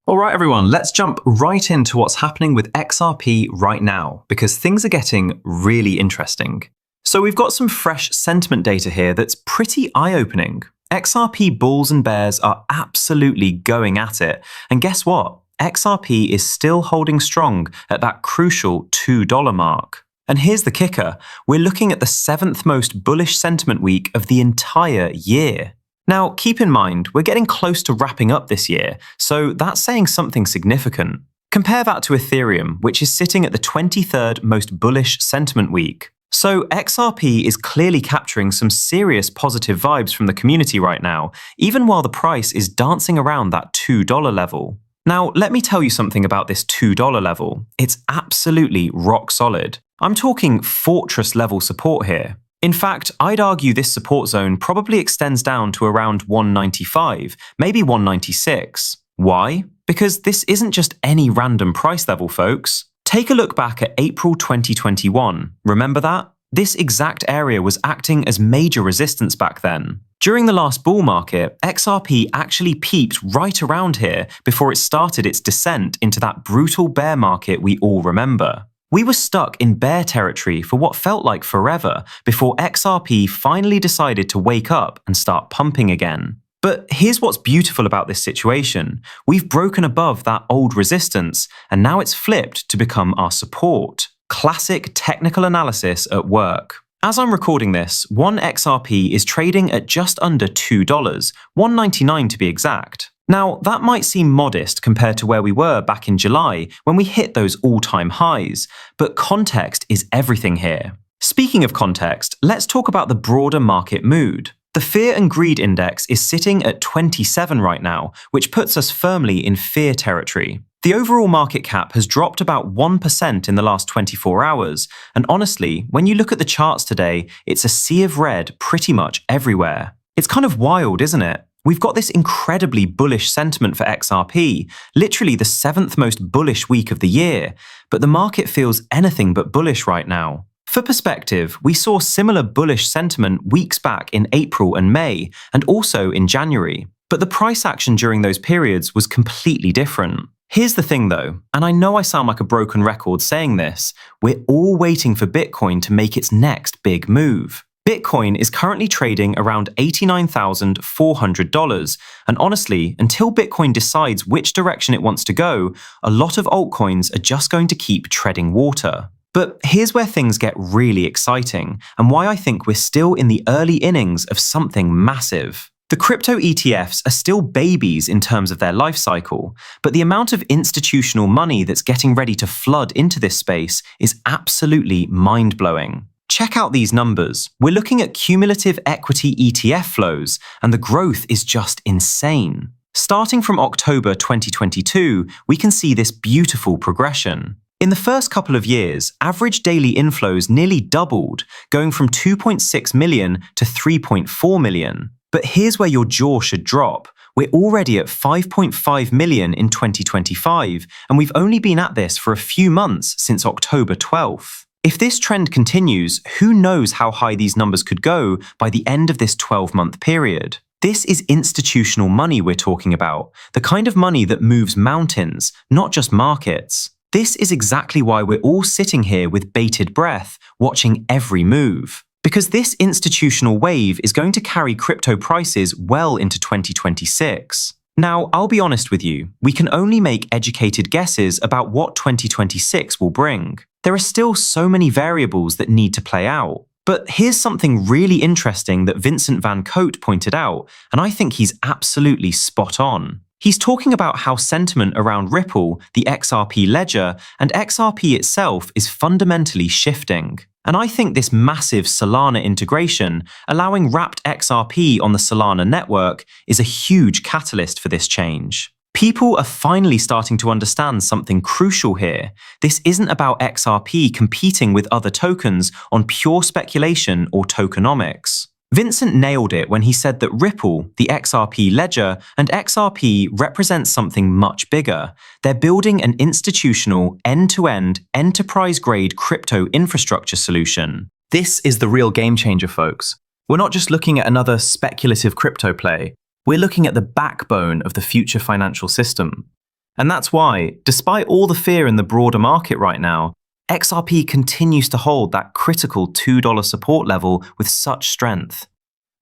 All right, everyone, let's jump right into what's happening with XRP right now, because things are getting really interesting. So we've got some fresh sentiment data here that's pretty eye-opening. XRP bulls and bears are absolutely going at it. And guess what? XRP is still holding strong at that crucial $2 mark. And here's the kicker. We're looking at the 7th most bullish sentiment week of the entire year. Now, keep in mind, we're getting close to wrapping up this year, so that's saying something significant. Compare that to Ethereum, which is sitting at the 23rd most bullish sentiment week. So XRP is clearly capturing some serious positive vibes from the community right now, even while the price is dancing around that $2 level. Now, let me tell you something about this $2 level. It's absolutely rock solid. I'm talking fortress level support here. In fact, I'd argue this support zone probably extends down to around 195, maybe 196. Why? Because this isn't just any random price level, folks. Take a look back at April 2021. Remember that? This exact area was acting as major resistance back then. During the last bull market, XRP actually peaked right around here before it started its descent into that brutal bear market we all remember. We were stuck in bear territory for what felt like forever before XRP finally decided to wake up and start pumping again. But here's what's beautiful about this situation. We've broken above that old resistance, and now it's flipped to become our support. Classic technical analysis at work. As I'm recording this, one XRP is trading at just under $2, $1.99 to be exact. Now, that might seem modest compared to where we were back in July when we hit those all-time highs, but context is everything here. Speaking of context, let's talk about the broader market mood. The Fear and Greed Index is sitting at 27 right now, which puts us firmly in fear territory. The overall market cap has dropped about 1% in the last 24 hours, and honestly, when you look at the charts today, it's a sea of red pretty much everywhere. It's kind of wild, isn't it? We've got this incredibly bullish sentiment for XRP, literally the 7th most bullish week of the year, but the market feels anything but bullish right now. For perspective, we saw similar bullish sentiment weeks back in April and May, and also in January. But the price action during those periods was completely different. Here's the thing though, and I know I sound like a broken record saying this, we're all waiting for Bitcoin to make its next big move. Bitcoin is currently trading around $89,400, and honestly, until Bitcoin decides which direction it wants to go, a lot of altcoins are just going to keep treading water. But here's where things get really exciting, and why I think we're still in the early innings of something massive. The crypto ETFs are still babies in terms of their life cycle, but the amount of institutional money that's getting ready to flood into this space is absolutely mind-blowing. Check out these numbers. We're looking at cumulative equity ETF flows, and the growth is just insane. Starting from October 2022, we can see this beautiful progression. In the first couple of years, average daily inflows nearly doubled, going from 2.6 million to 3.4 million. But here's where your jaw should drop. We're already at 5.5 million in 2025, and we've only been at this for a few months since October 12th. If this trend continues, who knows how high these numbers could go by the end of this 12-month period. This is institutional money we're talking about, the kind of money that moves mountains, not just markets. This is exactly why we're all sitting here with bated breath, watching every move. Because this institutional wave is going to carry crypto prices well into 2026. Now, I'll be honest with you, we can only make educated guesses about what 2026 will bring. There are still so many variables that need to play out. But here's something really interesting that Vincent Van Cote pointed out, and I think he's absolutely spot on. He's talking about how sentiment around Ripple, the XRP ledger, and XRP itself is fundamentally shifting. And I think this massive Solana integration, allowing wrapped XRP on the Solana network, is a huge catalyst for this change. People are finally starting to understand something crucial here. This isn't about XRP competing with other tokens on pure speculation or tokenomics. Vincent nailed it when he said that Ripple, the XRP ledger, and XRP represent something much bigger. They're building an institutional, end-to-end, enterprise-grade crypto infrastructure solution. This is the real game changer, folks. We're not just looking at another speculative crypto play. We're looking at the backbone of the future financial system. And that's why, despite all the fear in the broader market right now, XRP continues to hold that critical $2 support level with such strength.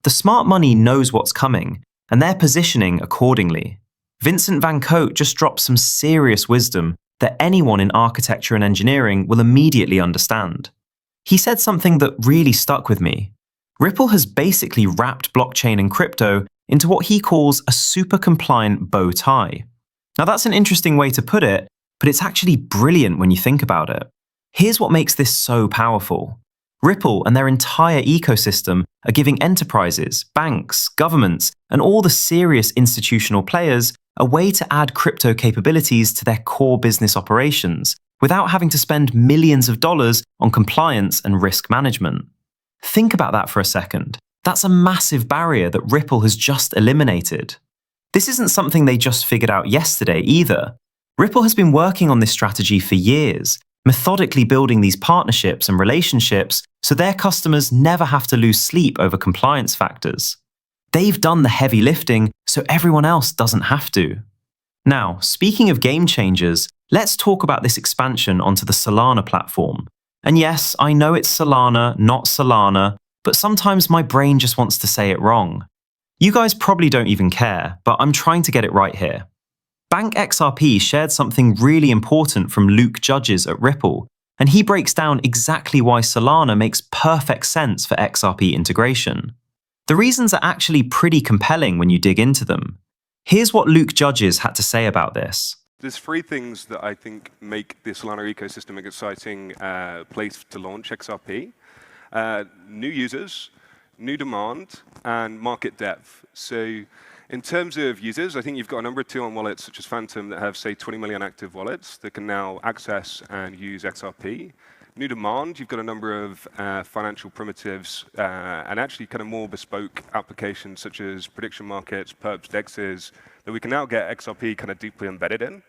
The smart money knows what's coming, and they're positioning accordingly. Vincent Van Cote just dropped some serious wisdom that anyone in architecture and engineering will immediately understand. He said something that really stuck with me. Ripple has basically wrapped blockchain and crypto into what he calls a super compliant bow tie. Now that's an interesting way to put it, but it's actually brilliant when you think about it. Here's what makes this so powerful. Ripple and their entire ecosystem are giving enterprises, banks, governments, and all the serious institutional players a way to add crypto capabilities to their core business operations without having to spend millions of dollars on compliance and risk management. Think about that for a second. That's a massive barrier that Ripple has just eliminated. This isn't something they just figured out yesterday either. Ripple has been working on this strategy for years, methodically building these partnerships and relationships so their customers never have to lose sleep over compliance factors. They've done the heavy lifting so everyone else doesn't have to. Now, speaking of game changers, let's talk about this expansion onto the Solana platform. And yes, I know it's Solana, not Solana, but sometimes my brain just wants to say it wrong. You guys probably don't even care, but I'm trying to get it right here. Bank XRP shared something really important from Luke Judges at Ripple, and he breaks down exactly why Solana makes perfect sense for XRP integration. The reasons are actually pretty compelling when you dig into them. Here's what Luke Judges had to say about this. There's three things that I think make the Solana ecosystem an exciting place to launch XRP. New users, new demand, and market depth. So in terms of users, I think you've got a number of tier-one wallets, such as Phantom, that have, say, 20 million active wallets that can now access and use XRP. New demand, you've got a number of financial primitives and actually kind of more bespoke applications, such as prediction markets, perps, dexes, that we can now get XRP kind of deeply embedded in.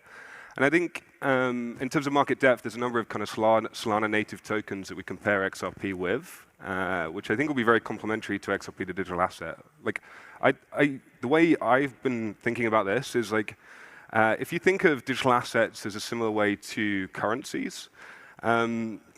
And I think in terms of market depth, there's a number of kind of Solana native tokens that we compare XRP with, which I think will be very complementary to XRP, the digital asset. Like, the way I've been thinking about this is like, if you think of digital assets as a similar way to currencies,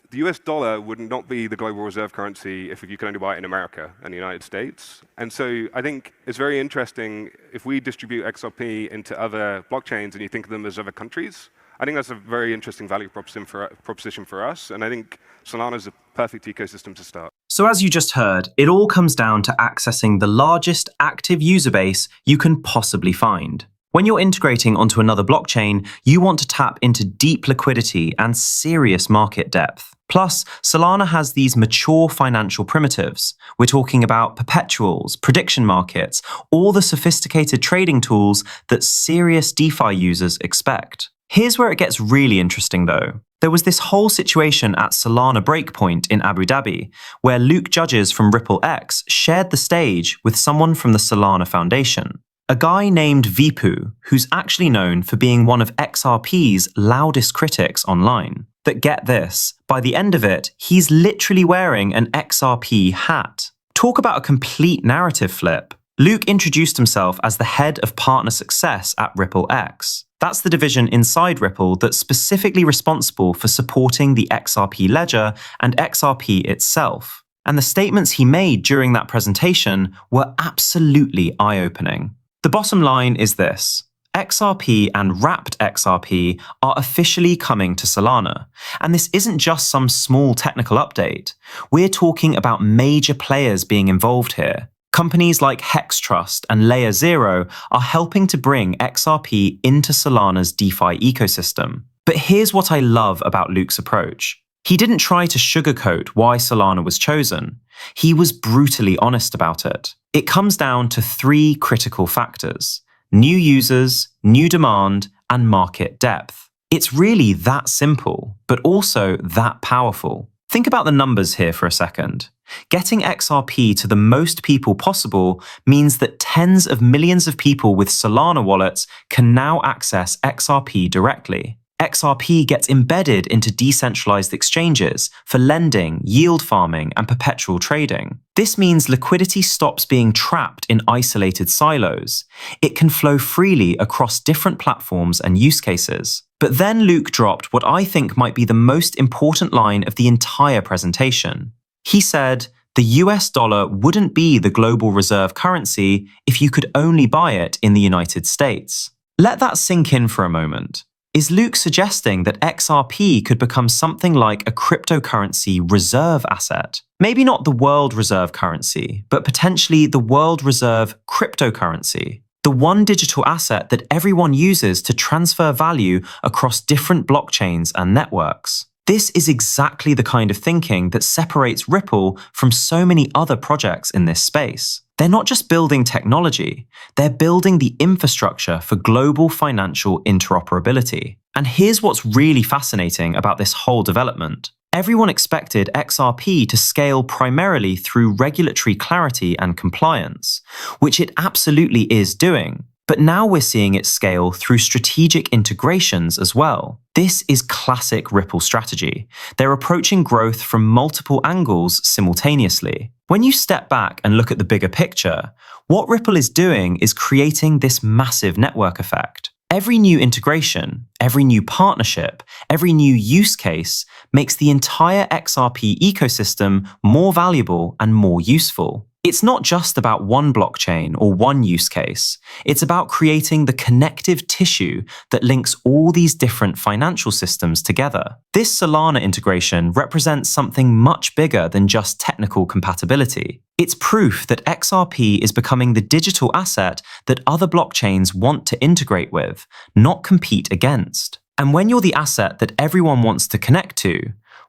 the US dollar would not be the global reserve currency if you could only buy it in America and the United States. And so I think it's very interesting if we distribute XRP into other blockchains and you think of them as other countries. I think that's a very interesting value proposition for us. And I think Solana is a perfect ecosystem to start. So as you just heard, it all comes down to accessing the largest active user base you can possibly find. When you're integrating onto another blockchain, you want to tap into deep liquidity and serious market depth. Plus, Solana has these mature financial primitives. We're talking about perpetuals, prediction markets, all the sophisticated trading tools that serious DeFi users expect. Here's where it gets really interesting though. There was this whole situation at Solana Breakpoint in Abu Dhabi, where Luke Judges from Ripple X shared the stage with someone from the Solana Foundation. A guy named Vipu, who's actually known for being one of XRP's loudest critics online. But get this, by the end of it, he's literally wearing an XRP hat. Talk about a complete narrative flip. Luke introduced himself as the head of partner success at Ripple X. That's the division inside Ripple that's specifically responsible for supporting the XRP ledger and XRP itself. And the statements he made during that presentation were absolutely eye-opening. The bottom line is this. XRP and wrapped XRP are officially coming to Solana. And this isn't just some small technical update. We're talking about major players being involved here. Companies like Hex Trust and Layer 0 are helping to bring XRP into Solana's DeFi ecosystem. But here's what I love about Luke's approach. He didn't try to sugarcoat why Solana was chosen. He was brutally honest about it. It comes down to three critical factors: new users, new demand, and market depth. It's really that simple, but also that powerful. Think about the numbers here for a second. Getting XRP to the most people possible means that tens of millions of people with Solana wallets can now access XRP directly. XRP gets embedded into decentralized exchanges for lending, yield farming, and perpetual trading. This means liquidity stops being trapped in isolated silos. It can flow freely across different platforms and use cases. But then Luke dropped what I think might be the most important line of the entire presentation. He said, the US dollar wouldn't be the global reserve currency if you could only buy it in the United States. Let that sink in for a moment. Is Luke suggesting that XRP could become something like a cryptocurrency reserve asset? Maybe not the world reserve currency, but potentially the world reserve cryptocurrency. The one digital asset that everyone uses to transfer value across different blockchains and networks. This is exactly the kind of thinking that separates Ripple from so many other projects in this space. They're not just building technology, they're building the infrastructure for global financial interoperability. And here's what's really fascinating about this whole development. Everyone expected XRP to scale primarily through regulatory clarity and compliance, which it absolutely is doing. But now we're seeing it scale through strategic integrations as well. This is classic Ripple strategy. They're approaching growth from multiple angles simultaneously. When you step back and look at the bigger picture, what Ripple is doing is creating this massive network effect. Every new integration, every new partnership, every new use case makes the entire XRP ecosystem more valuable and more useful. It's not just about one blockchain or one use case. It's about creating the connective tissue that links all these different financial systems together. This Solana integration represents something much bigger than just technical compatibility. It's proof that XRP is becoming the digital asset that other blockchains want to integrate with, not compete against. And when you're the asset that everyone wants to connect to,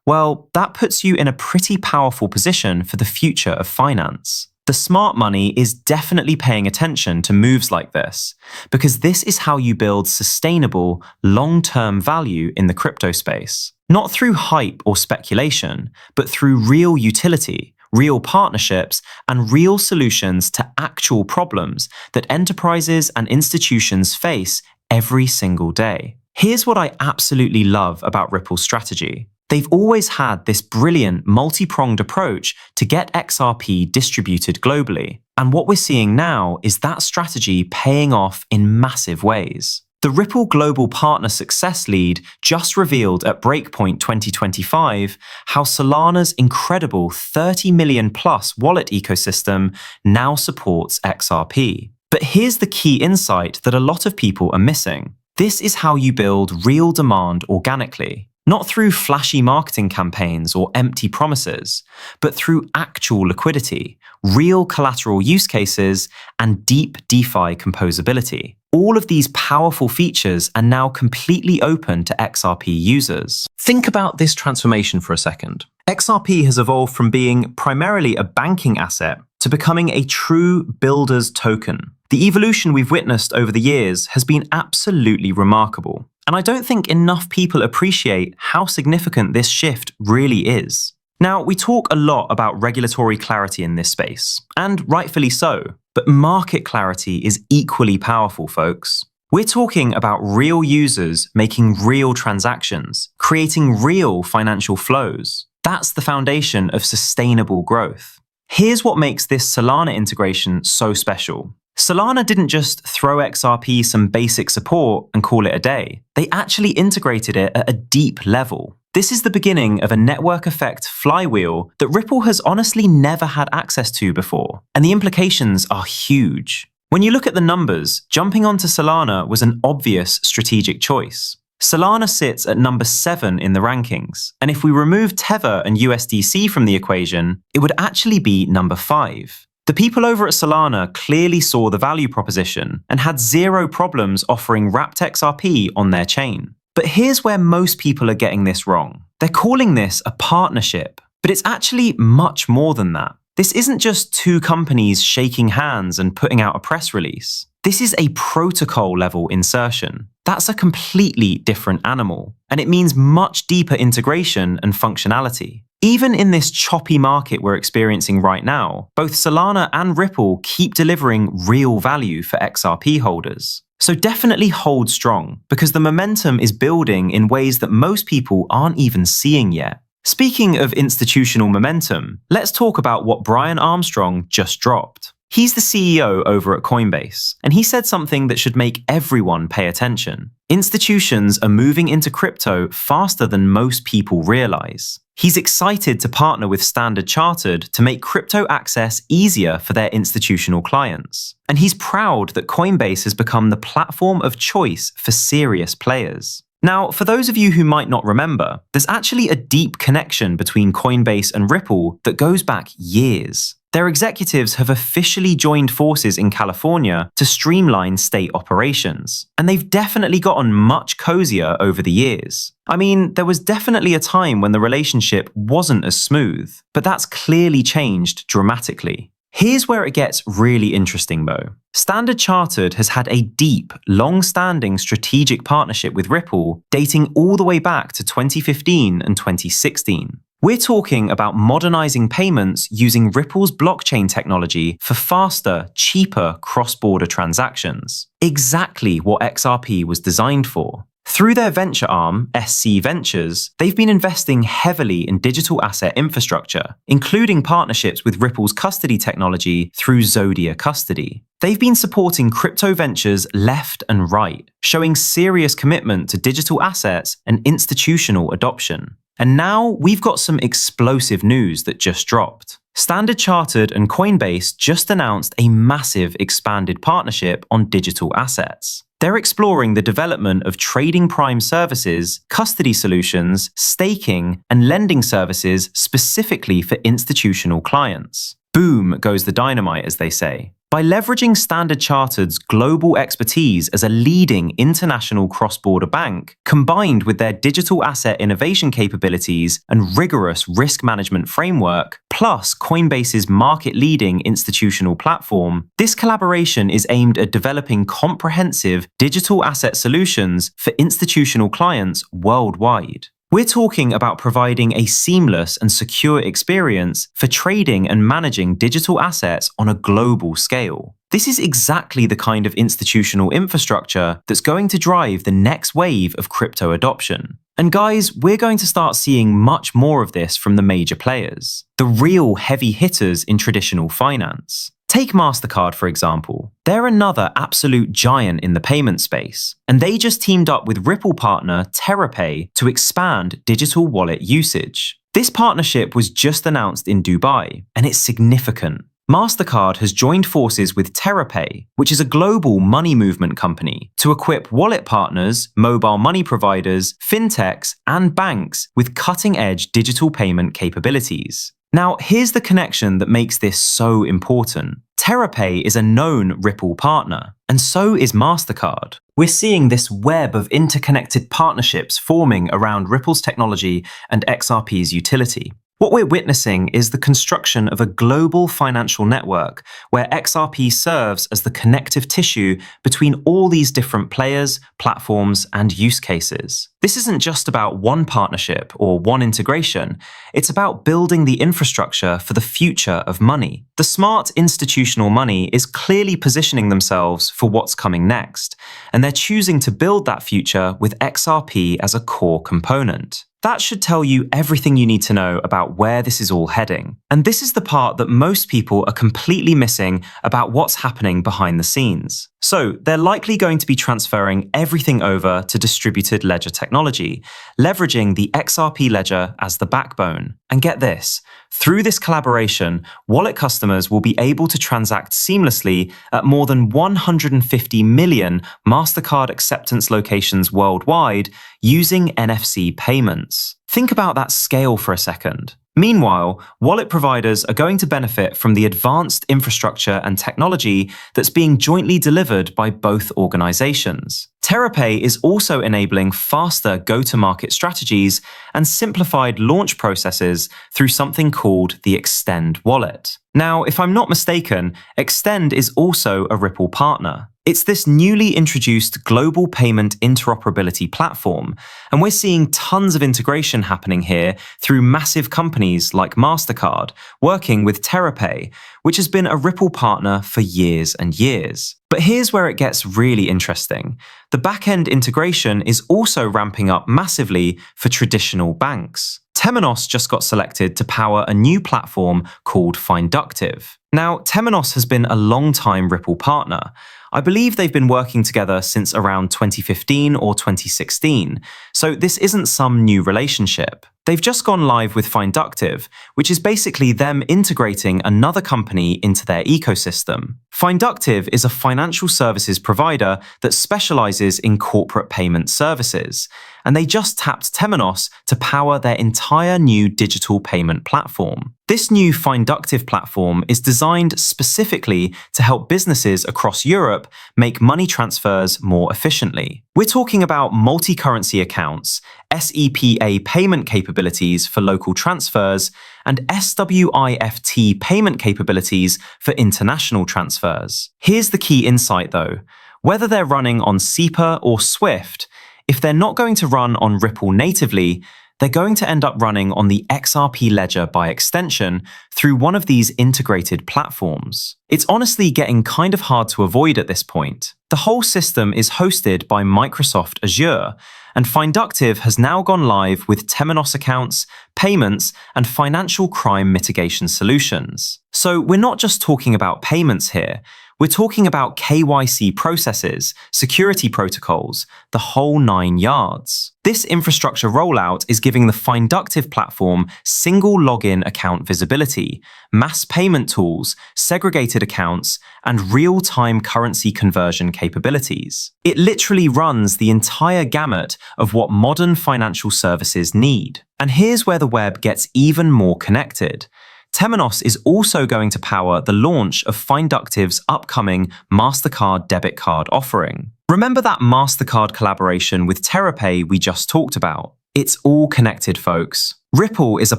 well, that puts you in a pretty powerful position for the future of finance. The smart money is definitely paying attention to moves like this, because this is how you build sustainable, long-term value in the crypto space. Not through hype or speculation, but through real utility, real partnerships, and real solutions to actual problems that enterprises and institutions face every single day. Here's what I absolutely love about Ripple's strategy. They've always had this brilliant multi-pronged approach to get XRP distributed globally. And what we're seeing now is that strategy paying off in massive ways. The Ripple Global Partner Success Lead just revealed at Breakpoint 2025 how Solana's incredible 30 million plus wallet ecosystem now supports XRP. But here's the key insight that a lot of people are missing. This is how you build real demand organically. Not through flashy marketing campaigns or empty promises, but through actual liquidity, real collateral use cases, and deep DeFi composability. All of these powerful features are now completely open to XRP users. Think about this transformation for a second. XRP has evolved from being primarily a banking asset to becoming a true builder's token. The evolution we've witnessed over the years has been absolutely remarkable. And I don't think enough people appreciate how significant this shift really is. Now, we talk a lot about regulatory clarity in this space, and rightfully so, but market clarity is equally powerful, folks. We're talking about real users making real transactions, creating real financial flows. That's the foundation of sustainable growth. Here's what makes this Solana integration so special. Solana didn't just throw XRP some basic support and call it a day. They actually integrated it at a deep level. This is the beginning of a network effect flywheel that Ripple has honestly never had access to before, and the implications are huge. When you look at the numbers, jumping onto Solana was an obvious strategic choice. Solana sits at number 7 in the rankings, and if we remove Tether and USDC from the equation, it would actually be number 5. The people over at Solana clearly saw the value proposition and had zero problems offering wrapped XRP on their chain. But here's where most people are getting this wrong. They're calling this a partnership, but it's actually much more than that. This isn't just two companies shaking hands and putting out a press release. This is a protocol-level insertion. That's a completely different animal, and it means much deeper integration and functionality. Even in this choppy market we're experiencing right now, both Solana and Ripple keep delivering real value for XRP holders. So definitely hold strong, because the momentum is building in ways that most people aren't even seeing yet. Speaking of institutional momentum, let's talk about what Brian Armstrong just dropped. He's the CEO over at Coinbase, and he said something that should make everyone pay attention. Institutions are moving into crypto faster than most people realize. He's excited to partner with Standard Chartered to make crypto access easier for their institutional clients. And he's proud that Coinbase has become the platform of choice for serious players. Now, for those of you who might not remember, there's actually a deep connection between Coinbase and Ripple that goes back years. Their executives have officially joined forces in California to streamline state operations, and they've definitely gotten much cozier over the years. I mean, there was definitely a time when the relationship wasn't as smooth, but that's clearly changed dramatically. Here's where it gets really interesting though. Standard Chartered has had a deep, long-standing strategic partnership with Ripple dating all the way back to 2015 and 2016. We're talking about modernizing payments using Ripple's blockchain technology for faster, cheaper cross-border transactions. Exactly what XRP was designed for. Through their venture arm, SC Ventures, they've been investing heavily in digital asset infrastructure, including partnerships with Ripple's custody technology through Zodia Custody. They've been supporting crypto ventures left and right, showing serious commitment to digital assets and institutional adoption. And now we've got some explosive news that just dropped. Standard Chartered and Coinbase just announced a massive expanded partnership on digital assets. They're exploring the development of trading prime services, custody solutions, staking, and lending services specifically for institutional clients. Boom goes the dynamite, as they say. By leveraging Standard Chartered's global expertise as a leading international cross-border bank, combined with their digital asset innovation capabilities and rigorous risk management framework, plus Coinbase's market-leading institutional platform, this collaboration is aimed at developing comprehensive digital asset solutions for institutional clients worldwide. We're talking about providing a seamless and secure experience for trading and managing digital assets on a global scale. This is exactly the kind of institutional infrastructure that's going to drive the next wave of crypto adoption. And guys, we're going to start seeing much more of this from the major players, the real heavy hitters in traditional finance. Take MasterCard, for example. They're another absolute giant in the payment space, and they just teamed up with Ripple partner TerraPay to expand digital wallet usage. This partnership was just announced in Dubai, and it's significant. MasterCard has joined forces with TerraPay, which is a global money movement company, to equip wallet partners, mobile money providers, fintechs, and banks with cutting-edge digital payment capabilities. Now, here's the connection that makes this so important. TerraPay is a known Ripple partner, and so is MasterCard. We're seeing this web of interconnected partnerships forming around Ripple's technology and XRP's utility. What we're witnessing is the construction of a global financial network where XRP serves as the connective tissue between all these different players, platforms, and use cases. This isn't just about one partnership or one integration, it's about building the infrastructure for the future of money. The smart institutional money is clearly positioning themselves for what's coming next, and they're choosing to build that future with XRP as a core component. That should tell you everything you need to know about where this is all heading. And this is the part that most people are completely missing about what's happening behind the scenes. So they're likely going to be transferring everything over to distributed ledger technology, leveraging the XRP ledger as the backbone. And get this, through this collaboration, wallet customers will be able to transact seamlessly at more than 150 million MasterCard acceptance locations worldwide using NFC payments. Think about that scale for a second. Meanwhile, wallet providers are going to benefit from the advanced infrastructure and technology that's being jointly delivered by both organizations. TerraPay is also enabling faster go-to-market strategies and simplified launch processes through something called the Extend wallet. Now, if I'm not mistaken, Extend is also a Ripple partner. It's this newly introduced global payment interoperability platform, and we're seeing tons of integration happening here through massive companies like MasterCard, working with TerraPay, which has been a Ripple partner for years and years. But here's where it gets really interesting. The back-end integration is also ramping up massively for traditional banks. Temenos just got selected to power a new platform called Finductive. Now, Temenos has been a long-time Ripple partner. I believe they've been working together since around 2015 or 2016, so this isn't some new relationship. They've just gone live with Finductive, which is basically them integrating another company into their ecosystem. Finductive is a financial services provider that specializes in corporate payment services, and they just tapped Temenos to power their entire new digital payment platform. This new Finductive platform is designed specifically to help businesses across Europe make money transfers more efficiently. We're talking about multi-currency accounts, SEPA payment capabilities for local transfers, and SWIFT payment capabilities for international transfers. Here's the key insight though. Whether they're running on SEPA or SWIFT, if they're not going to run on Ripple natively, they're going to end up running on the XRP ledger by extension through one of these integrated platforms. It's honestly getting kind of hard to avoid at this point. The whole system is hosted by Microsoft Azure, and Finductive has now gone live with Temenos accounts, payments, and financial crime mitigation solutions. So we're not just talking about payments here. We're talking about KYC processes, security protocols, the whole 9 yards. This infrastructure rollout is giving the Finductive platform single login account visibility, mass payment tools, segregated accounts, and real-time currency conversion capabilities. It literally runs the entire gamut of what modern financial services need. And here's where the web gets even more connected. Temenos is also going to power the launch of Finductive's upcoming MasterCard debit card offering. Remember that MasterCard collaboration with TerraPay we just talked about? It's all connected, folks. Ripple is a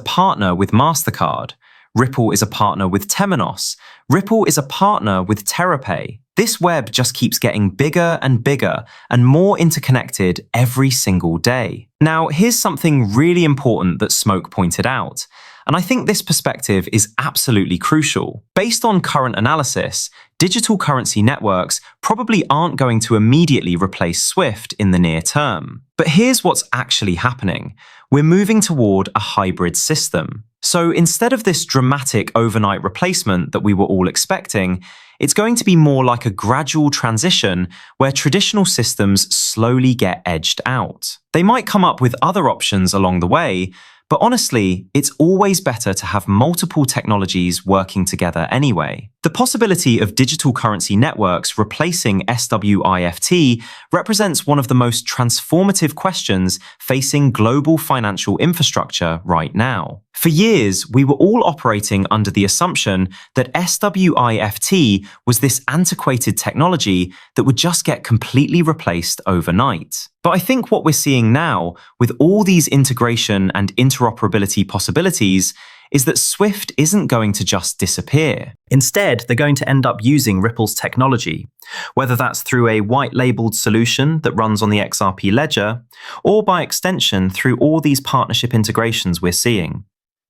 partner with MasterCard. Ripple is a partner with Temenos. Ripple is a partner with TerraPay. This web just keeps getting bigger and bigger and more interconnected every single day. Now, here's something really important that Smoke pointed out. And I think this perspective is absolutely crucial. Based on current analysis, digital currency networks probably aren't going to immediately replace SWIFT in the near term. But here's what's actually happening. We're moving toward a hybrid system. So instead of this dramatic overnight replacement that we were all expecting, it's going to be more like a gradual transition where traditional systems slowly get edged out. They might come up with other options along the way, but honestly, it's always better to have multiple technologies working together anyway. The possibility of digital currency networks replacing SWIFT represents one of the most transformative questions facing global financial infrastructure right now. For years, we were all operating under the assumption that SWIFT was this antiquated technology that would just get completely replaced overnight. But I think what we're seeing now, with all these integration and interoperability possibilities, is that SWIFT isn't going to just disappear. Instead, they're going to end up using Ripple's technology, whether that's through a white-labeled solution that runs on the XRP ledger, or by extension through all these partnership integrations we're seeing.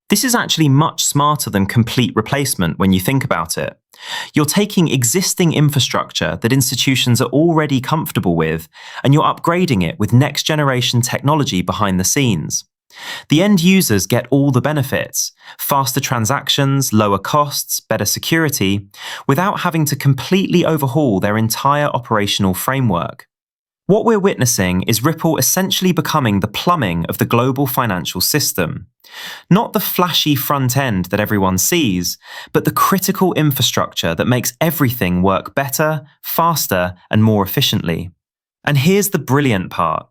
This is actually much smarter than complete replacement when you think about it. You're taking existing infrastructure that institutions are already comfortable with, and you're upgrading it with next-generation technology behind the scenes. The end users get all the benefits: faster transactions, lower costs, better security, without having to completely overhaul their entire operational framework. What we're witnessing is Ripple essentially becoming the plumbing of the global financial system. Not the flashy front end that everyone sees, but the critical infrastructure that makes everything work better, faster, and more efficiently. And here's the brilliant part.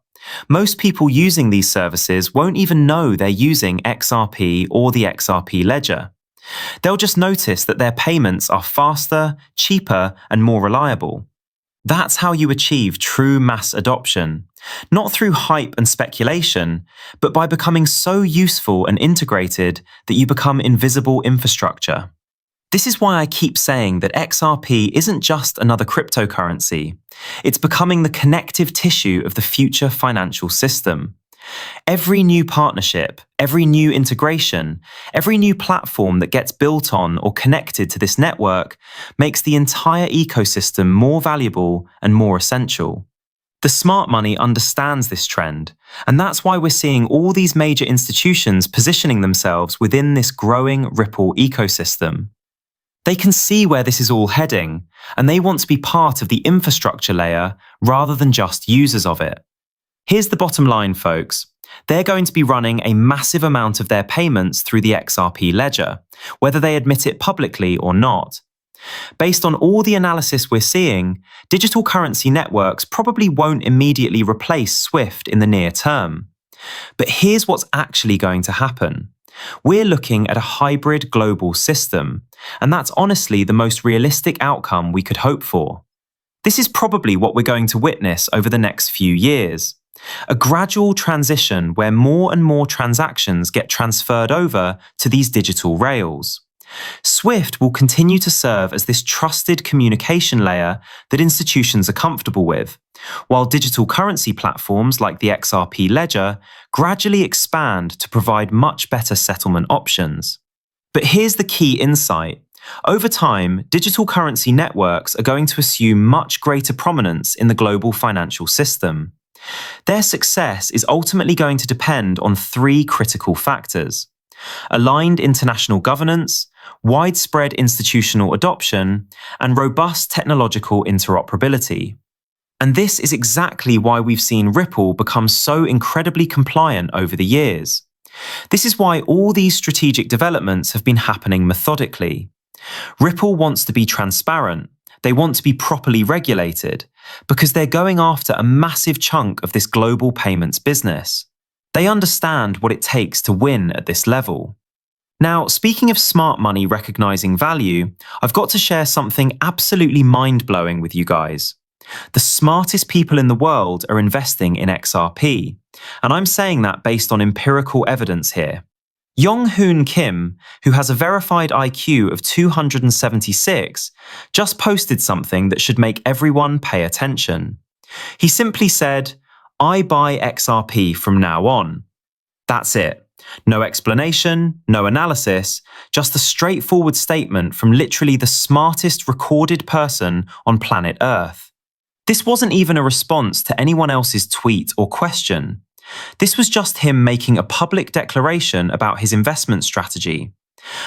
Most people using these services won't even know they're using XRP or the XRP ledger. They'll just notice that their payments are faster, cheaper, and more reliable. That's how you achieve true mass adoption, not through hype and speculation, but by becoming so useful and integrated that you become invisible infrastructure. This is why I keep saying that XRP isn't just another cryptocurrency. It's becoming the connective tissue of the future financial system. Every new partnership, every new integration, every new platform that gets built on or connected to this network makes the entire ecosystem more valuable and more essential. The smart money understands this trend, and that's why we're seeing all these major institutions positioning themselves within this growing Ripple ecosystem. They can see where this is all heading, and they want to be part of the infrastructure layer rather than just users of it. Here's the bottom line, folks. They're going to be running a massive amount of their payments through the XRP ledger, whether they admit it publicly or not. Based on all the analysis we're seeing, digital currency networks probably won't immediately replace SWIFT in the near term. But here's what's actually going to happen. We're looking at a hybrid global system, and that's honestly the most realistic outcome we could hope for. This is probably what we're going to witness over the next few years. A gradual transition where more and more transactions get transferred over to these digital rails. SWIFT will continue to serve as this trusted communication layer that institutions are comfortable with, while digital currency platforms like the XRP ledger gradually expand to provide much better settlement options. But here's the key insight. Over time, digital currency networks are going to assume much greater prominence in the global financial system. Their success is ultimately going to depend on three critical factors: aligned international governance, widespread institutional adoption, and robust technological interoperability. And this is exactly why we've seen Ripple become so incredibly compliant over the years. This is why all these strategic developments have been happening methodically. Ripple wants to be transparent. They want to be properly regulated because they're going after a massive chunk of this global payments business. They understand what it takes to win at this level. Now, speaking of smart money recognizing value, I've got to share something absolutely mind-blowing with you guys. The smartest people in the world are investing in XRP, and I'm saying that based on empirical evidence here. Yong-Hoon Kim, who has a verified IQ of 276, just posted something that should make everyone pay attention. He simply said, "I buy XRP from now on." That's it. No explanation, no analysis, just a straightforward statement from literally the smartest recorded person on planet Earth. This wasn't even a response to anyone else's tweet or question. This was just him making a public declaration about his investment strategy.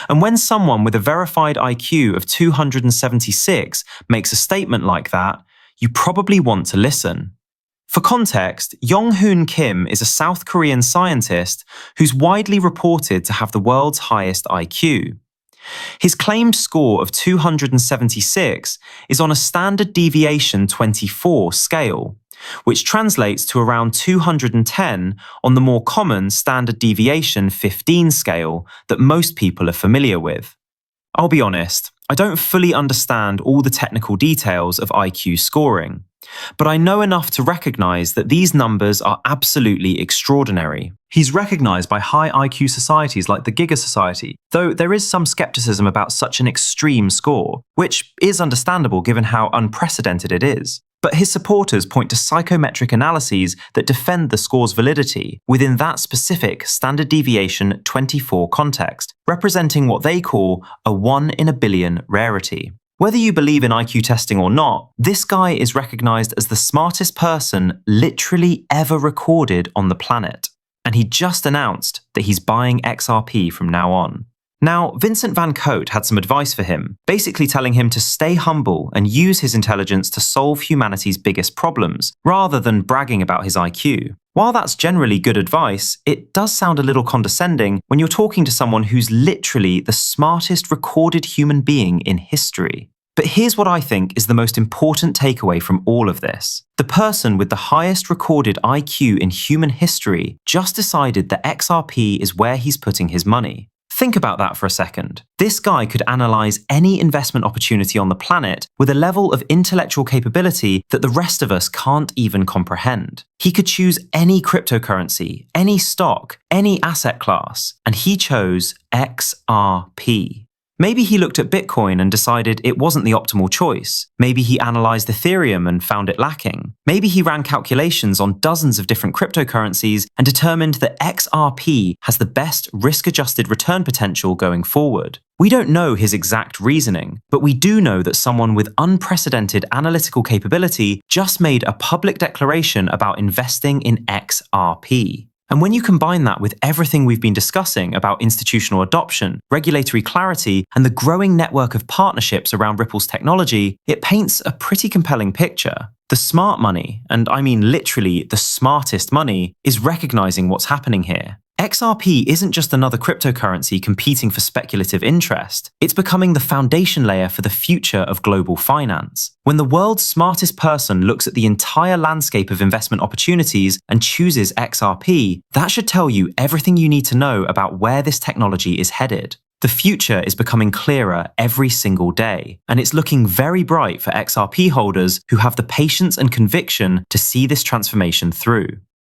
And when someone with a verified IQ of 276 makes a statement like that, you probably want to listen. For context, Yong-Hoon Kim is a South Korean scientist who's widely reported to have the world's highest IQ. His claimed score of 276 is on a standard deviation 24 scale, which translates to around 210 on the more common standard deviation 15 scale that most people are familiar with. I'll be honest, I don't fully understand all the technical details of IQ scoring, but I know enough to recognize that these numbers are absolutely extraordinary. He's recognized by high IQ societies like the Giga Society, though there is some skepticism about such an extreme score, which is understandable given how unprecedented it is. But his supporters point to psychometric analyses that defend the score's validity within that specific standard deviation 24 context, representing what they call a 1 in a billion rarity. Whether you believe in IQ testing or not, this guy is recognized as the smartest person literally ever recorded on the planet. And he just announced that he's buying XRP from now on. Now, Vincent Van Cote had some advice for him, basically telling him to stay humble and use his intelligence to solve humanity's biggest problems, rather than bragging about his IQ. While that's generally good advice, it does sound a little condescending when you're talking to someone who's literally the smartest recorded human being in history. But here's what I think is the most important takeaway from all of this. The person with the highest recorded IQ in human history just decided that XRP is where he's putting his money. Think about that for a second. This guy could analyze any investment opportunity on the planet with a level of intellectual capability that the rest of us can't even comprehend. He could choose any cryptocurrency, any stock, any asset class, and he chose XRP. Maybe he looked at Bitcoin and decided it wasn't the optimal choice. Maybe he analyzed Ethereum and found it lacking. Maybe he ran calculations on dozens of different cryptocurrencies and determined that XRP has the best risk-adjusted return potential going forward. We don't know his exact reasoning, but we do know that someone with unprecedented analytical capability just made a public declaration about investing in XRP. And when you combine that with everything we've been discussing about institutional adoption, regulatory clarity, and the growing network of partnerships around Ripple's technology, it paints a pretty compelling picture. The smart money, and I mean literally the smartest money, is recognizing what's happening here. XRP isn't just another cryptocurrency competing for speculative interest. It's becoming the foundation layer for the future of global finance. When the world's smartest person looks at the entire landscape of investment opportunities and chooses XRP, that should tell you everything you need to know about where this technology is headed. The future is becoming clearer every single day, and it's looking very bright for XRP holders who have the patience and conviction to see this transformation through.